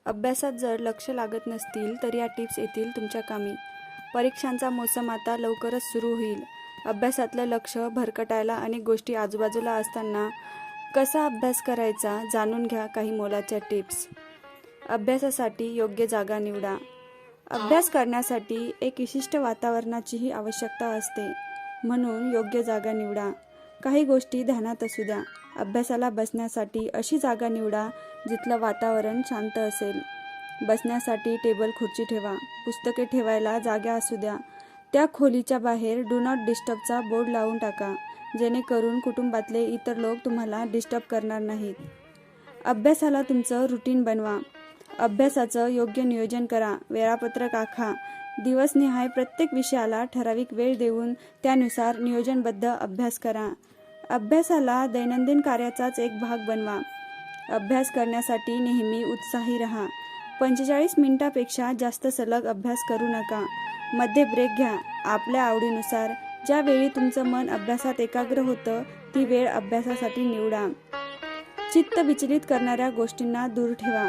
अभ्यासात जर लक्ष लागत नसतील तर या टिप्स येतील तुमच्या कामी. परीक्षांचा मोसम आता लवकरच सुरू होईल. अभ्यासातलं लक्ष भरकटायला अनेक गोष्टी आजूबाजूला असताना कसा अभ्यास करायचा जाणून घ्या काही मोलाच्या टिप्स. अभ्यासासाठी योग्य जागा निवडा. अभ्यास करण्यासाठी एक विशिष्ट वातावरणाचीही आवश्यकता असते, म्हणून योग्य जागा निवडा. काही गोष्टी ध्यानात असू द्या. अभ्यासाला बसण्यासाठी अशी जागा निवडा जिथलं वातावरण शांत असेल. बसण्यासाठी टेबल खुर्ची ठेवा. पुस्तके ठेवायला जागा असू द्या. त्या खोलीच्या बाहेर डू नॉट डिस्टर्बचा बोर्ड लावून टाका, जेणेकरून कुटुंबातले इतर लोक तुम्हाला डिस्टर्ब करणार नाहीत. अभ्यासाला तुमचं रुटीन बनवा. अभ्यासाचं योग्य नियोजन करा. वेळापत्रक आखा. दिवसनिहाय प्रत्येक विषयाला ठराविक वेळ देऊन त्यानुसार नियोजनबद्ध अभ्यास करा. अभ्यासाला दैनंदिन कार्याचाच एक भाग बनवा. अभ्यास करण्यासाठी नेहमी उत्साही राहा. 45 मिनिटापेक्षा जास्त सलग अभ्यास करू नका. मध्ये ब्रेक घ्या. आपल्या आवडीनुसार ज्या वेळी तुमचं मन अभ्यासात एकाग्र होतं ती वेळ अभ्यासासाठी निवडा. चित्त विचलित करणाऱ्या गोष्टींना दूर ठेवा.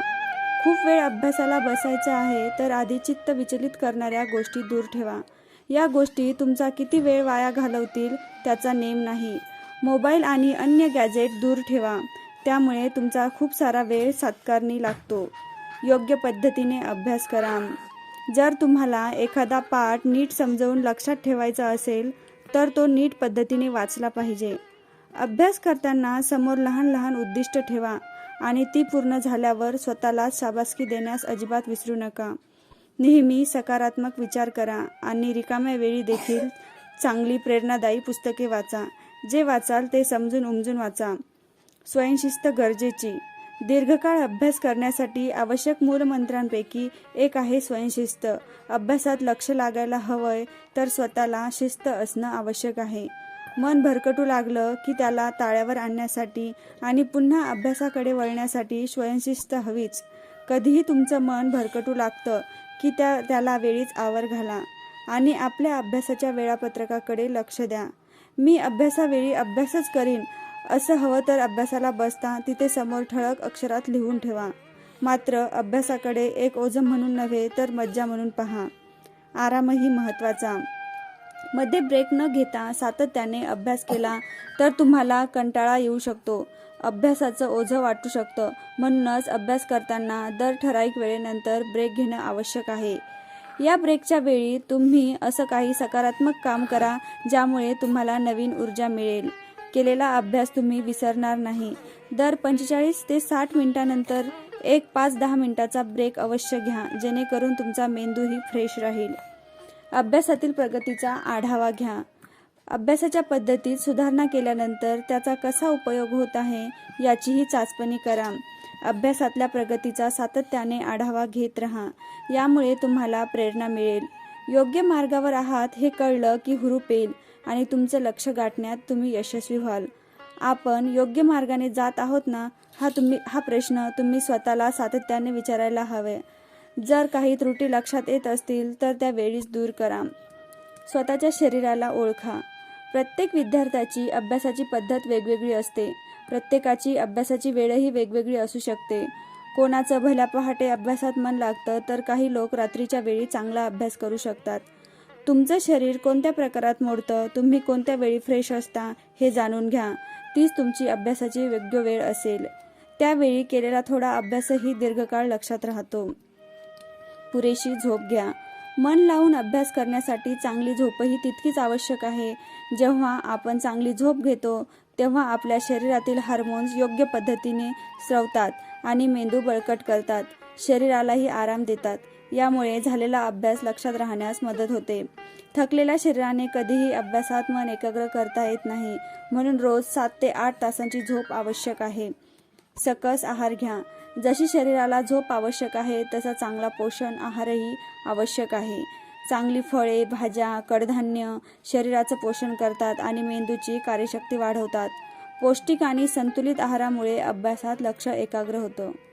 खूप वेळ अभ्यासाला बसायचं आहे तर आधी चित्त विचलित करणाऱ्या गोष्टी दूर ठेवा. या गोष्टी तुमचा किती वेळ वाया घालवतील त्याचा नेम नाही. मोबाईल आणि अन्य गॅजेट दूर ठेवा. त्यामुळे तुमचा खूप सारा वेळ सत्कारणी लागतो. योग्य पद्धतीने अभ्यास करा. जर तुम्हाला एखादा पाठ नीट समजावून लक्षात ठेवायचा असेल तर तो नीट पद्धतीने वाचला पाहिजे. अभ्यास करताना समोर लहान लहान उद्दिष्ट ठेवा आणि ती पूर्ण झाल्यावर स्वतःला शाबासकी देण्यास अजिबात विसरू नका. नेहमी सकारात्मक विचार करा आणि रिकाम्या वेळी देखील चांगली प्रेरणादायी पुस्तके वाचा. जे वाचाल ते समजून उमजून वाचा. स्वयंशिस्त गरजेची. दीर्घकाळ अभ्यास करण्यासाठी आवश्यक मूलमंत्रांपैकी एक आहे स्वयंशिस्त. अभ्यासात लक्ष लागायला हवंय तर स्वतःला शिस्त असणं आवश्यक आहे. मन भरकटू लागलं की त्याला ताळ्यावर आणण्यासाठी आणि पुन्हा अभ्यासाकडे वळण्यासाठी स्वयंशिस्त हवीच. कधीही तुमचं मन भरकटू लागतं की त्याला वेळीच आवर घाला आणि आपल्या अभ्यासाच्या वेळापत्रकाकडे लक्ष द्या. मी अभ्यासावेळी अभ्यासच करीन असं हवं तर अभ्यासाला बसता तिथे समोर ठळक अक्षरात लिहून ठेवा. मात्र अभ्यासाकडे एक ओझं म्हणून नव्हे तर मज्जा म्हणून पहा. आरामही महत्त्वाचा. मध्ये ब्रेक न घेता सातत्याने अभ्यास केला तर तुम्हाला कंटाळा येऊ शकतो. अभ्यासाचं ओझं वाटू शकतं. म्हणूनच अभ्यास करताना दर ठराविक वेळेनंतर ब्रेक घेणं आवश्यक आहे. या ब्रेकच्या वेळी तुम्ही असं काही सकारात्मक काम करा ज्यामुळे तुम्हाला नवीन ऊर्जा मिळेल. केलेला अभ्यास तुम्ही विसरणार नाही. दर 45 ते 60 मिनिटांनंतर एक 5-10 मिनिटाचा ब्रेक अवश्य घ्या, जेणेकरून तुमचा मेंदूही फ्रेश राहील. अभ्यासातील प्रगतीचा आढावा घ्या. अभ्यासाच्या पद्धतीत सुधारणा केल्यानंतर त्याचा कसा उपयोग होत आहे याचीही चाचपणी करा. अभ्यासातल्या प्रगतीचा सातत्याने आढावा घेत राहा. यामुळे तुम्हाला प्रेरणा मिळेल. योग्य मार्गावर आहात हे कळलं की हुरूप येईल आणि तुमचं लक्ष गाठण्यात तुम्ही यशस्वी व्हाल. आपण योग्य मार्गाने जात आहोत ना हा प्रश्न तुम्ही स्वतःला सातत्याने विचारायला हवे. जर काही त्रुटी लक्षात येत असतील तर त्या वेळीच दूर करा. स्वतःच्या शरीराला ओळखा. प्रत्येक विद्यार्थ्याची अभ्यासाची पद्धत वेगवेगळी असते. प्रत्येकाची अभ्यासाची वेळही वेगवेगळी असू शकते. कोणाचं भल्या पहाटे अभ्यासात मन लागतं तर काही लोक रात्रीच्या वेळी चांगला अभ्यास करू शकतात. तुमचं शरीर कोणत्या प्रकारात मोडतं, तुम्ही कोणत्या वेळी फ्रेश असता हे जाणून घ्या. तीच तुमची अभ्यासाची योग्य वेळ असेल. त्यावेळी केलेला थोडा अभ्यासही दीर्घकाळ लक्षात राहतो. पुरेशी झोप घ्या. मन लावून अभ्यास करण्यासाठी चांगली झोपही तितकीच आवश्यक आहे. जेव्हा आपण चांगली झोप घेतो तेव्हा आपल्या शरीरातील हार्मोन्स योग्य पद्धतीने स्रवतात आणि मेंदू बळकट करतात. शरीरालाही आराम देतात. यामुळे झालेला अभ्यास लक्षात राहण्यास मदत होते. थकलेल्या शरीराने कधीही अभ्यासात मन एकाग्र करता येत नाही. म्हणून रोज 7 ते 8 तासांची झोप आवश्यक आहे. सकस आहार घ्या. जशी शरीराला झोप आवश्यक आहे तसा चांगला पोषण आहारही आवश्यक आहे. चांगली फळे, भाज्या, कडधान्य शरीराचं पोषण करतात आणि मेंदूची कार्यशक्ती वाढवतात. पौष्टिक आणि संतुलित आहारामुळे अभ्यासात लक्ष एकाग्र होतं.